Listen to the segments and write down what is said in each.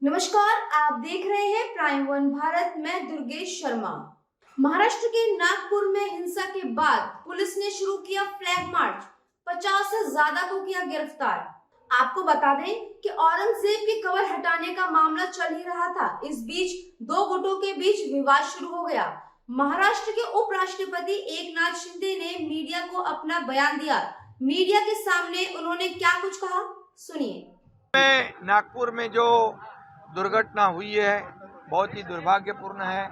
नमस्कार, आप देख रहे हैं प्राइम वन भारत। मैं दुर्गेश शर्मा। महाराष्ट्र के नागपुर में हिंसा के बाद पुलिस ने शुरू किया फ्लैग मार्च। 50 से ज्यादा को किया गिरफ्तार। आपको बता दें कि औरंगजेब की कबर हटाने का मामला चल ही रहा था। इस बीच दो गुटों के बीच विवाद शुरू हो गया। महाराष्ट्र के उपराष्ट्रपति एकनाथ शिंदे ने मीडिया को अपना बयान दिया। मीडिया के सामने उन्होंने क्या कुछ कहा, सुनिए। नागपुर में जो दुर्घटना हुई है बहुत ही दुर्भाग्यपूर्ण है।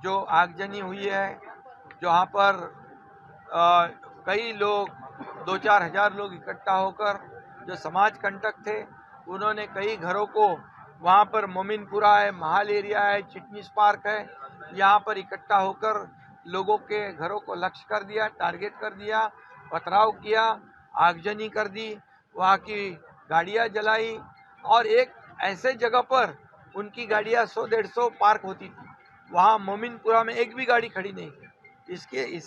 जो आगजनी हुई है, जहाँ पर कई लोग 2-4 हजार लोग इकट्ठा होकर जो समाज कंटक थे, उन्होंने कई घरों को वहाँ पर मोमिनपुरा है, महाल एरिया है, चिटनीस पार्क है, यहाँ पर इकट्ठा होकर लोगों के घरों को लक्ष्य कर दिया, टारगेट कर दिया, पथराव किया, आगजनी कर दी, वहाँ की गाड़ियाँ जलाई और एक ऐसे जगह पर उनकी गाड़ियाँ 100-150 पार्क होती थी, वहाँ मोमिनपुरा में एक भी गाड़ी खड़ी नहीं थी।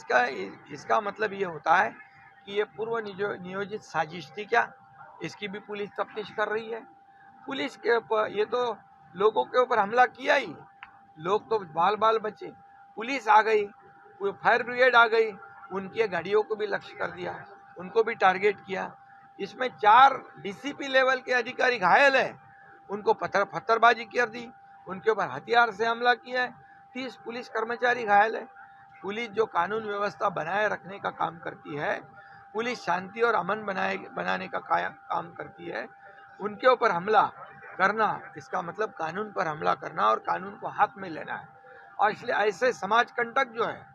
इसका मतलब ये होता है कि ये पूर्व नियोजित साजिश थी क्या? इसकी भी पुलिस तफ्तीश कर रही है। पुलिस के ऊपर ये तो लोगों के ऊपर हमला किया ही, लोग तो बाल बाल बचे। पुलिस आ गई, फायर ब्रिगेड आ गई, उनकी गाड़ियों को भी लक्ष्य कर दिया, उनको भी टारगेट किया। इसमें 4 डीसीपी लेवल के अधिकारी घायल है, उनको पत्थरबाजी कर दी, उनके ऊपर हथियार से हमला किया है। 30 पुलिस कर्मचारी घायल है। पुलिस जो कानून व्यवस्था बनाए रखने का काम करती है, पुलिस शांति और अमन बनाने का काम करती है, उनके ऊपर हमला करना, इसका मतलब कानून पर हमला करना और कानून को हाथ में लेना है। और इसलिए ऐसे समाज कंटक जो है,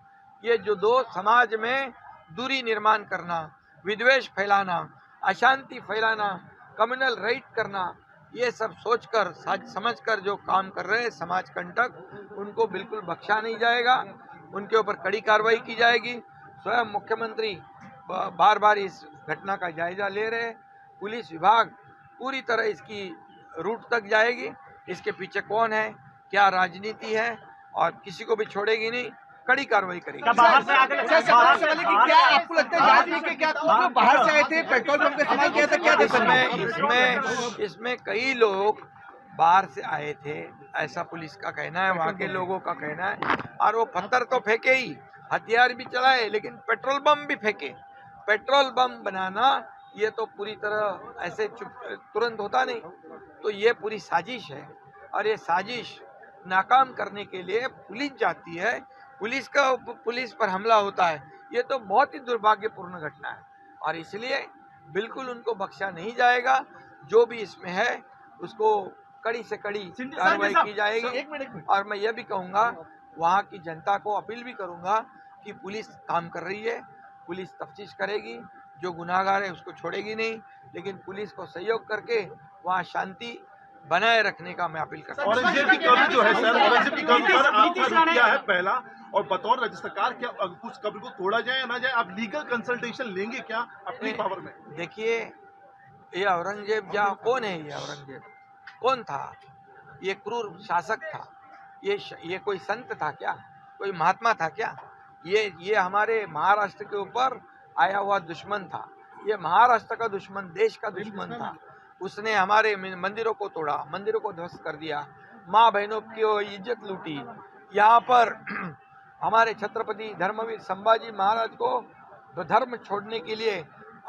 ये जो दो समाज में दूरी निर्माण करना, विद्वेष फैलाना, अशांति फैलाना, कम्युनल राइट करना, ये सब सोचकर समझकर जो काम कर रहे हैं समाज कंटक, उनको बिल्कुल बख्शा नहीं जाएगा। उनके ऊपर कड़ी कार्रवाई की जाएगी। स्वयं मुख्यमंत्री बार बार इस घटना का जायजा ले रहे हैं। पुलिस विभाग पूरी तरह इसकी रूट तक जाएगी, इसके पीछे कौन है, क्या राजनीति है, और किसी को भी छोड़ेगी नहीं, कड़ी कार्रवाई करेगी। बाहर से क्या आपको लगता है जांच में क्या लोग बाहर से आए थे, पेट्रोल पंप का इस्तेमाल किया था क्या? इसमें कई लोग बाहर से आए थे, ऐसा पुलिस का कहना है, वहाँ के लोगों का कहना है। और वो पत्थर तो फेंके ही, हथियार भी चलाए, लेकिन पेट्रोल बम भी फेंके। पेट्रोल बम बनाना ये तो पूरी तरह ऐसे तुरंत होता नहीं, तो ये पूरी साजिश है। और ये साजिश नाकाम करने के लिए पुलिस जाती है, पुलिस पर हमला होता है। ये तो बहुत ही दुर्भाग्यपूर्ण घटना है और इसलिए बिल्कुल उनको बख्शा नहीं जाएगा। जो भी इसमें है उसको कड़ी से कड़ी कार्रवाई की जाएगी। और मैं ये भी कहूँगा, वहाँ की जनता को अपील भी करूँगा कि पुलिस काम कर रही है, पुलिस तफ्तीश करेगी, जो गुनाहगार है उसको छोड़ेगी नहीं, लेकिन पुलिस को सहयोग करके वहाँ शांति बनाए रखने का मैं अपील करता हूँ। औरंगजेब की कब्र जो है सर, औरंगजेब की कब्र पर आपका रुख क्या है पहला, और बतौर राज्य सरकार क्या उस कब्र को तोड़ा जाए या ना जाए, आप लीगल कंसल्टेशन लेंगे क्या अपनी पावर में? देखिए, ये औरंगजेब कौन है? ये औरंगजेब कौन था? ये क्रूर शासक था। ये कोई संत था क्या? कोई महात्मा था क्या? ये हमारे महाराष्ट्र के ऊपर आया हुआ दुश्मन था। ये महाराष्ट्र का दुश्मन, देश का दुश्मन था। उसने हमारे मंदिरों को तोड़ा, मंदिरों को ध्वस्त कर दिया, माँ बहनों की इज्जत लूटी। यहाँ पर हमारे छत्रपति धर्मवीर संभाजी महाराज को धर्म छोड़ने के लिए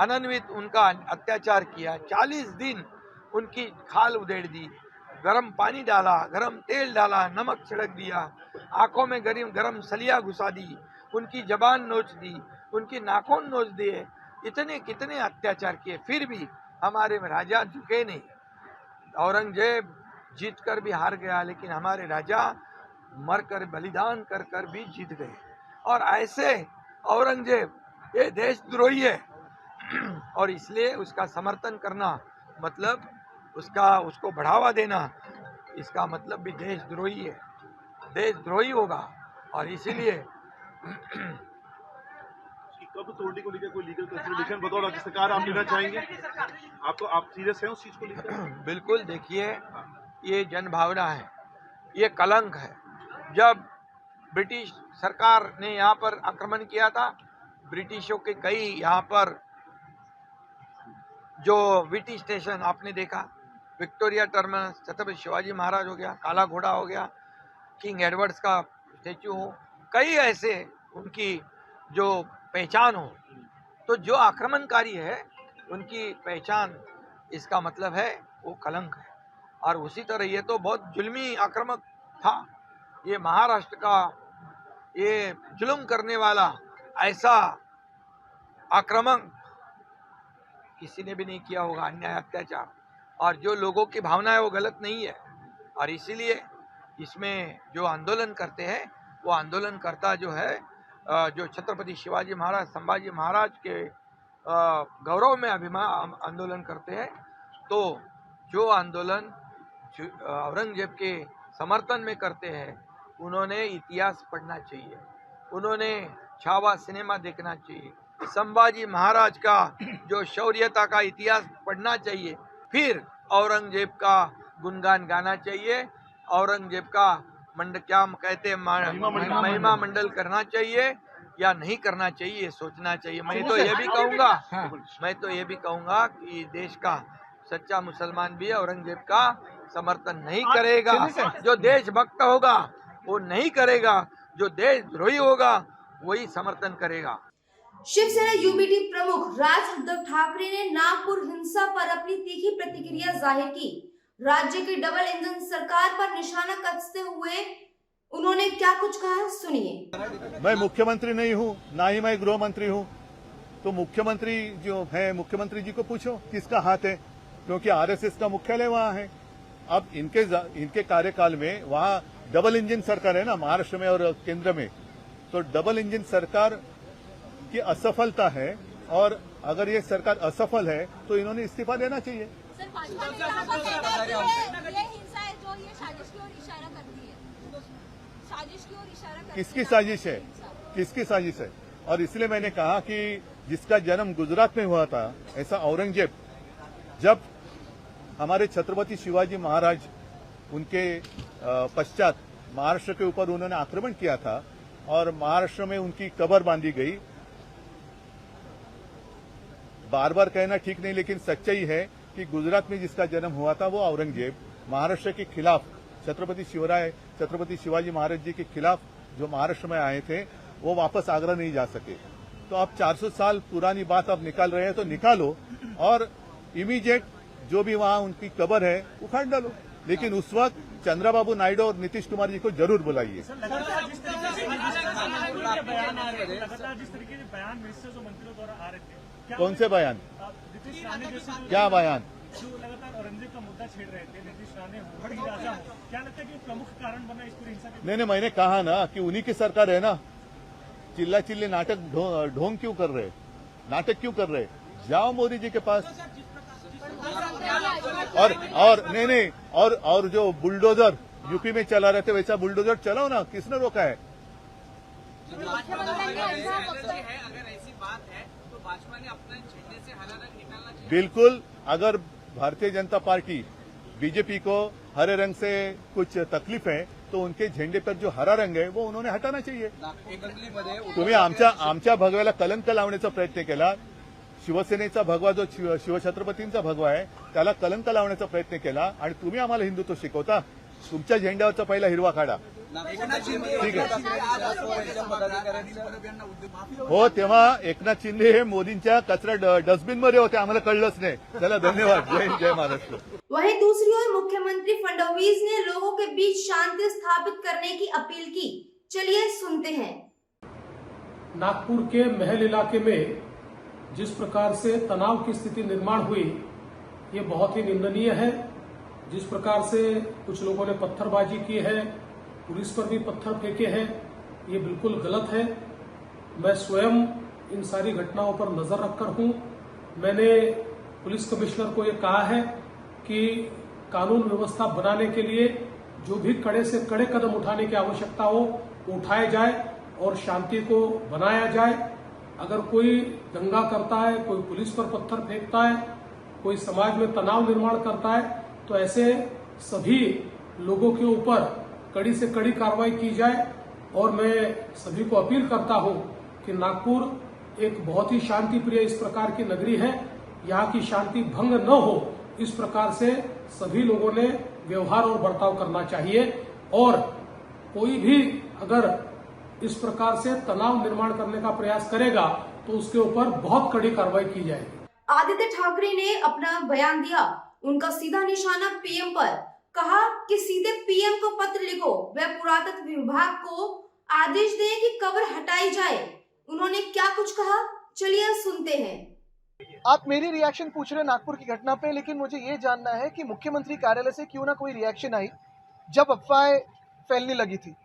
अनन्वित उनका अत्याचार किया। 40 दिन उनकी खाल उधेड़ दी, गरम पानी डाला, गरम तेल डाला, नमक छिड़क दिया, आंखों में गरम सलिया घुसा दी, उनकी जबान नोच दी, उनकी नाखून नोच दिए। इतने कितने अत्याचार किए, फिर भी हमारे राजा झुके नहीं। औरंगजेब जीत कर भी हार गया, लेकिन हमारे राजा मरकर बलिदान कर कर भी जीत गए। और ऐसे औरंगजेब ये देशद्रोही है और इसलिए उसका समर्थन करना मतलब उसको बढ़ावा देना, इसका मतलब भी देशद्रोही है, देशद्रोही होगा। और इसीलिए कब्र तोड़ने को लेकर कोई लीगल कंसल्टेशन बतौर राज्य सरकार आप लेना चाहेंगे? आप सीरियस हैं उस चीज को लेकर? बिल्कुल। देखिए, ये जनभावना है, ये कलंक है। जब ब्रिटिश सरकार ने यहाँ पर आक्रमण किया था, ब्रिटिशों के कई यहाँ पर जो वीटी स्टेशन आपने देखा, विक्टोरिया टर्मिनस, छत्रपति शिवाजी महाराज हो गया, काला घोड़ा हो गया, किंग एडवर्ड्स का स्टेच्यू हो, कई ऐसे उनकी जो पहचान हो। तो जो आक्रमणकारी है उनकी पहचान, इसका मतलब है वो कलंक है। और उसी तरह ये तो बहुत जुल्मी आक्रामक था। ये महाराष्ट्र का ये जुल्म करने वाला ऐसा आक्रमण किसी ने भी नहीं किया होगा, अन्याय अत्याचार। और जो लोगों की भावना है वो गलत नहीं है। और इसीलिए इसमें जो आंदोलन करते हैं वो आंदोलनकर्ता जो है, जो छत्रपति शिवाजी महाराज, संभाजी महाराज के गौरव में अभिमान आंदोलन करते हैं। तो जो आंदोलन औरंगजेब के समर्थन में करते हैं, उन्होंने इतिहास पढ़ना चाहिए, उन्होंने छावा सिनेमा देखना चाहिए, संभाजी महाराज का जो शौर्यता का इतिहास पढ़ना चाहिए, फिर औरंगजेब का गुणगान गाना चाहिए, औरंगजेब का क्या कहते हैं महिमा मंडल करना चाहिए या नहीं करना चाहिए, सोचना चाहिए। मैं तो ये भी कहूँगा कि देश का सच्चा मुसलमान भी औरंगजेब का समर्थन नहीं करेगा। जो देशभक्त होगा वो नहीं करेगा, जो देशद्रोही होगा वही समर्थन करेगा। शिवसेना यूबीटी प्रमुख राज उद्धव ठाकरे ने नागपुर हिंसा पर अपनी तीखी प्रतिक्रिया जाहिर की। राज्य की डबल इंजन सरकार पर निशाना कसते हुए उन्होंने क्या कुछ कहा, सुनिए। मैं मुख्यमंत्री नहीं हूं, ना ही मैं गृह मंत्री हूं, तो मुख्यमंत्री जो है, मुख्यमंत्री जी को पूछो किसका हाथ है, क्योंकि आरएसएस का मुख्यालय वहां है। अब इनके कार्यकाल में वहां डबल इंजन सरकार है ना, महाराष्ट्र में और केंद्र में, तो डबल इंजन सरकार की असफलता है। और अगर ये सरकार असफल है तो इन्होंने इस्तीफा देना चाहिए। सर, भाजपा ने कहा ये हिंसा है जो ये साजिश की ओर इशारा करती है, साजिश की ओर इशारा करती है। किसकी साजिश है, किसकी साजिश है? और इसलिए मैंने कहा कि जिसका जन्म गुजरात में हुआ था, ऐसा औरंगजेब, जब हमारे छत्रपति शिवाजी महाराज उनके पश्चात महाराष्ट्र के ऊपर उन्होंने आक्रमण किया था और महाराष्ट्र में उनकी कब्र बांधी गई। बार बार कहना ठीक नहीं, लेकिन सच्चाई है कि गुजरात में जिसका जन्म हुआ था वो औरंगजेब महाराष्ट्र के खिलाफ, छत्रपति शिवाजी महाराज जी के खिलाफ जो महाराष्ट्र में आए थे, वो वापस आगरा नहीं जा सके। तो आप 400 साल पुरानी बात आप निकाल रहे हैं तो निकालो और इमीडिएट जो भी वहां उनकी कब्र है उखाड़ डालो। लेकिन उस वक्त चंद्रबाबू नायडू और नीतीश कुमार जी को जरूर बुलाइए। जिस तरीके से बयान मिनिस्टर्स और मंत्रियों द्वारा आ रहे थे, कौन से बयान, क्या बयान? जो लगातार औरंगजेब का मुद्दा छेड़ रहे थे, नीतीश राणे हो, राजा हो, क्या लगता है कि प्रमुख कारण बना इस पूरी हिंसा के? नहीं, मैंने कहा ना कि उन्हीं की सरकार है ना, चिल्ला चिल्ली नाटक ढोंग क्यों कर रहे, नाटक क्यों कर रहे? जाओ मोदी जी के पास। और जो बुलडोजर यूपी में चला रहे थे, वैसा बुलडोजर चलाओ ना, किसने रोका है? अगर ऐसी बात है तो भाजपा ने अपने झंडे से हरा रंग निकालना चाहिए। बिल्कुल, अगर भारतीय जनता पार्टी बीजेपी को हरे रंग से कुछ तकलीफ है तो उनके झेंडे पर जो हरा रंग आहे वो उन्होंने हटाना चाहिए। तुम्ही आमच्या भगव्याला कलंक लावण्याचा प्रयत्न केला, शिवसेनेचा भगवा जो शिवछत्रपतींचा भगवा आहे त्याला कलंक लावण्याचा प्रयत्न केला आणि तुम्ही आम्हाला हिंदुत्व शिकवता। तुमच्या झेंड्यावरचा पहिला हिरवा काढा, ठीक आहे? हो, तेव्हा एकनाथ शिंदे हे मोदींच्या कचरा डस्टबिनमध्ये होते, आम्हाला कळलंच नाही। चला, धन्यवाद। जय महाराष्ट्र। वहीं दूसरी ओर मुख्यमंत्री फडणवीस ने लोगों के बीच शांति स्थापित करने की अपील की। चलिए सुनते हैं। नागपुर के महल इलाके में जिस प्रकार से तनाव की स्थिति निर्माण हुई, ये बहुत ही निंदनीय है। जिस प्रकार से कुछ लोगों ने पत्थरबाजी की है, पुलिस पर भी पत्थर फेंके हैं, ये बिल्कुल गलत है। मैं स्वयं इन सारी घटनाओं पर नजर रखकर हूं। मैंने पुलिस कमिश्नर को ये कहा है कि कानून व्यवस्था बनाने के लिए जो भी कड़े से कड़े कदम उठाने की आवश्यकता हो वो उठाए जाए और शांति को बनाया जाए। अगर कोई दंगा करता है, कोई पुलिस पर पत्थर फेंकता है, कोई समाज में तनाव निर्माण करता है, तो ऐसे सभी लोगों के ऊपर कड़ी से कड़ी कार्रवाई की जाए। और मैं सभी को अपील करता हूं कि नागपुर एक बहुत ही शांति प्रिय इस प्रकार की नगरी है, यहाँ की शांति भंग न हो, इस प्रकार से सभी लोगों ने व्यवहार और बर्ताव करना चाहिए और कोई भी अगर इस प्रकार से तनाव निर्माण करने का प्रयास करेगा तो उसके ऊपर बहुत कड़ी कार्रवाई की जाएगी। आदित्य ठाकरे ने अपना बयान दिया, उनका सीधा निशाना पीएम पर, कहा कि सीधे पीएम को पत्र लिखो, वे पुरातत्व विभाग को आदेश दें कि कब्र हटाई जाए। उन्होंने क्या कुछ कहा, चलिए सुनते हैं। आप मेरी रिएक्शन पूछ रहे हैं नागपुर की घटना पे, लेकिन मुझे ये जानना है कि मुख्यमंत्री कार्यालय से क्यों ना कोई रिएक्शन आई जब अफवाहें फैलने लगी थी।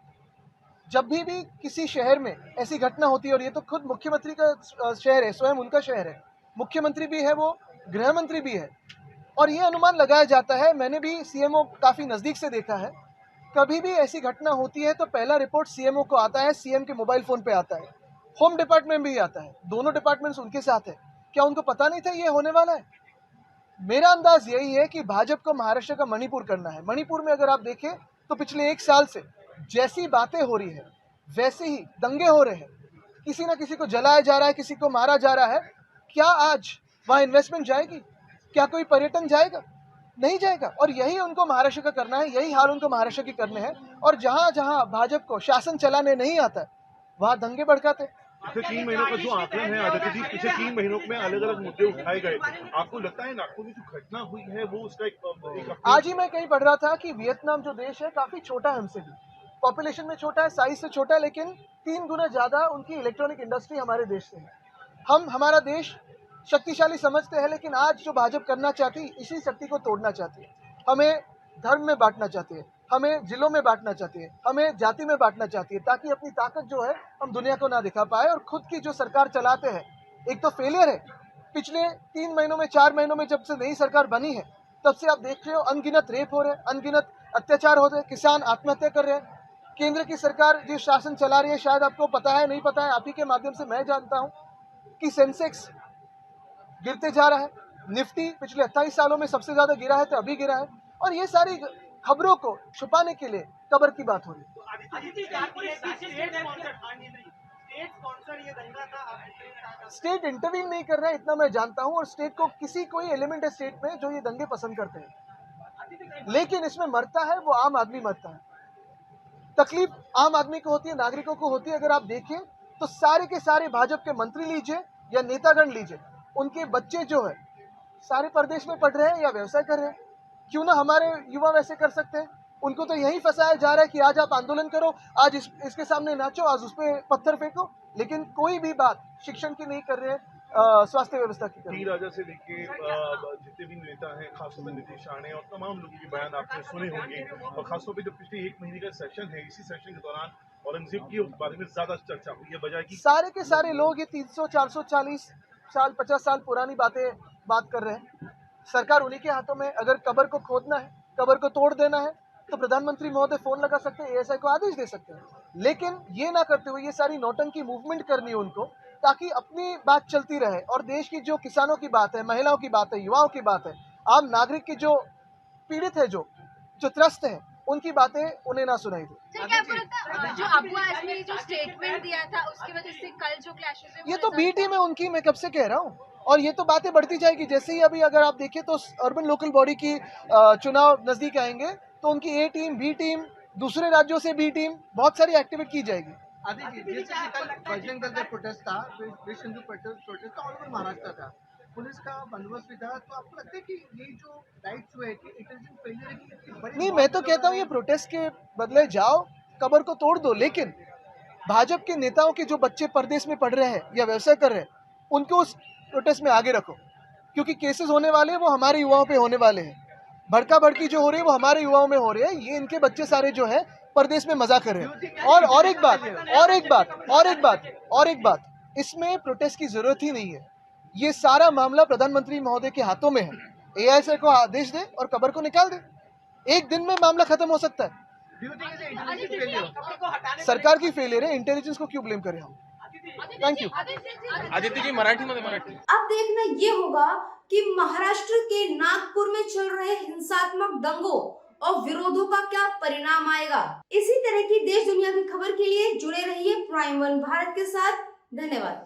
जब भी किसी शहर में ऐसी घटना होती है, और ये तो खुद मुख्यमंत्री का शहर है, स्वयं उनका शहर है, मुख्यमंत्री भी है, वो गृह मंत्री भी है, और ये अनुमान लगाया जाता है, मैंने भी सीएमओ काफी नजदीक से देखा है, कभी भी ऐसी घटना होती है तो पहला रिपोर्ट सीएमओ को आता है, सीएम के मोबाइल फोन पे आता है, होम डिपार्टमेंट भी आता है, दोनों डिपार्टमेंट्स उनके साथ है। क्या उनको पता नहीं था ये होने वाला है? मेरा अंदाज यही है कि भाजपा को महाराष्ट्र का मणिपुर करना है। मणिपुर में अगर आप देखें तो पिछले 1 साल से जैसी बातें हो रही है वैसे ही दंगे हो रहे हैं, किसी ना किसी को जलाया जा रहा है, किसी को मारा जा रहा है। क्या आज वहाँ इन्वेस्टमेंट जाएगी? क्या कोई पर्यटन जाएगा? नहीं जाएगा। और यही उनको महाराष्ट्र का करना है, यही हाल उनको महाराष्ट्र की करने हैं। और जहाँ जहाँ भाजपा को शासन चलाने नहीं आता है वहाँ दंगे भड़काते। पिछले 3 महीनों का जो आकलन है आदित्य जी, पिछले 3 महीनों में अलग अलग मुद्दे उठाए गए, आपको लगता है नागपुर में जो घटना हुई है वो उसका एक आज ही मैं कहीं पढ़ रहा था कि वियतनाम जो देश है काफी छोटा है हमसे भी, पॉपुलेशन में छोटा है, साइज से छोटा है, लेकिन 3 गुना ज्यादा उनकी इलेक्ट्रॉनिक इंडस्ट्री हमारे देश से है। हम हमारा देश शक्तिशाली समझते हैं, लेकिन आज जो भाजपा करना चाहती इसी शक्ति को तोड़ना चाहती है। हमें धर्म में बांटना चाहती है, हमें जिलों में बांटना चाहती है, हमें जाति में बांटना चाहती है, ताकि अपनी ताकत जो है हम दुनिया को ना दिखा पाए। और खुद की जो सरकार चलाते हैं, एक तो फेलियर है। पिछले 3 महीनों में 4 महीनों में जब से नई सरकार बनी है तब से आप देख रहे हो अनगिनत रेप हो रहे हैं, अनगिनत अत्याचार हो रहे हैं, किसान आत्महत्या कर रहे हैं। केंद्र की सरकार जो शासन चला रही है, शायद आपको पता है, नहीं पता है, आप ही के माध्यम से मैं जानता हूं कि सेंसेक्स गिरते जा रहा है, निफ्टी पिछले 28 सालों में सबसे ज्यादा गिरा है तो अभी गिरा है। और ये सारी खबरों को छुपाने के लिए कब्र की बात हो रही है। स्टेट इंटरवीन नहीं कर रहा है, इतना मैं जानता हूं। और स्टेट को कोई एलिमेंट है स्टेट में जो ये दंगे पसंद करते हैं, लेकिन इसमें मरता है वो आम आदमी मरता है। तकलीफ आम आदमी को होती है, नागरिकों को होती है। अगर आप देखें तो सारे के सारे भाजपा के मंत्री लीजिए या नेतागण लीजिए, उनके बच्चे जो है सारे परदेश में पढ़ रहे हैं या व्यवसाय कर रहे हैं। क्यों ना हमारे युवा वैसे कर सकते हैं? उनको तो यही फंसाया जा रहा है कि आज आप आंदोलन करो, आज इसके सामने नाचो, आज उस पर पत्थर फेंको, लेकिन कोई भी बात शिक्षण की नहीं कर रहे हैं, स्वास्थ्य व्यवस्था की कर रहे हैं। राजा से लेके जितने भी नेता हैं, खासतौर पर नीतीश राणे और तमाम लोगों के बयान आपने सुने होंगे, और खासतौर पर जब पिछले 1 महीने का सेशन है, इसी सेशन के दौरान औरंगजेब के बारे में ज्यादा चर्चा हुई है, बजाय की सारे के सारे लोग ये 300, 440 साल, 50 साल पुरानी बात कर रहे हैं। सरकार उन्हीं के हाथों में। अगर कब्र को खोदना है, कब्र को तोड़ देना है, तो प्रधानमंत्री महोदय फोन लगा सकते हैं, एएसआई को आदेश दे सकते हैं। लेकिन ये ना करते हुए ये सारी नौटंकी मूवमेंट करनी है उनको, ताकि अपनी बात चलती रहे। और देश की जो किसानों की बात है, महिलाओं की बात है, युवाओं की बात है, आम नागरिक की जो पीड़ित है, जो त्रस्त है, उनकी बातें उन्हें ना सुनाई दे। जो अबू आजमी ने जो स्टेटमेंट दिया था उसकी वजह से कल जो क्लैशेस है, ये तो बी टीम है उनकी, मैं कब से कह रहा हूँ। और ये तो बातें बढ़ती जाएगी। जैसे ही अभी अगर आप देखें तो अर्बन लोकल बॉडी की चुनाव नजदीक आएंगे तो उनकी ए टीम, बी टीम, दूसरे राज्यों से बी टीम, बहुत सारी एक्टिविटी की जाएगी। बजरंग दल का प्रोटेस्ट था, विश्व हिंदू प्रोटेस्ट था, ऑल ओवर महाराष्ट्र था, पुलिस का बंदोबस्त भी था। तो आपको लगता है कि ये जो राइट्स हुए कि इंटेलिजेंस फेलियर है? नहीं, मैं तो कहता हूँ ये प्रोटेस्ट के बदले जाओ, कब्र को तोड़ दो। लेकिन भाजपा के नेताओं के जो बच्चे परदेश में पढ़ रहे हैं या व्यवसाय कर रहे हैं, उनको उस प्रोटेस्ट में आगे रखो, क्योंकि केसेस होने वाले हैं वो हमारे युवाओं पे होने वाले हैं। भड़का भड़की जो हो रही है वो हमारे युवाओं में हो रही है। ये इनके बच्चे सारे जो है परदेश में मजा कर रहे हैं। और एक बात, इसमें प्रोटेस्ट की जरूरत ही नहीं है। ये सारा मामला प्रधानमंत्री महोदय के हाथों में है। एआईएसआई को आदेश दे और कब्र को निकाल दे, 1 दिन में मामला खत्म हो सकता है। सरकार की फेलियर है, इंटेलिजेंस को क्यों ब्लेम करें हम? Thank you. आदित्य जी, मराठी में अब देखना ये होगा कि महाराष्ट्र के नागपुर में चल रहे हिंसात्मक दंगों और विरोधों का क्या परिणाम आएगा। इसी तरह की देश दुनिया की खबर के लिए जुड़े रहिए प्राइम वन भारत के साथ। धन्यवाद।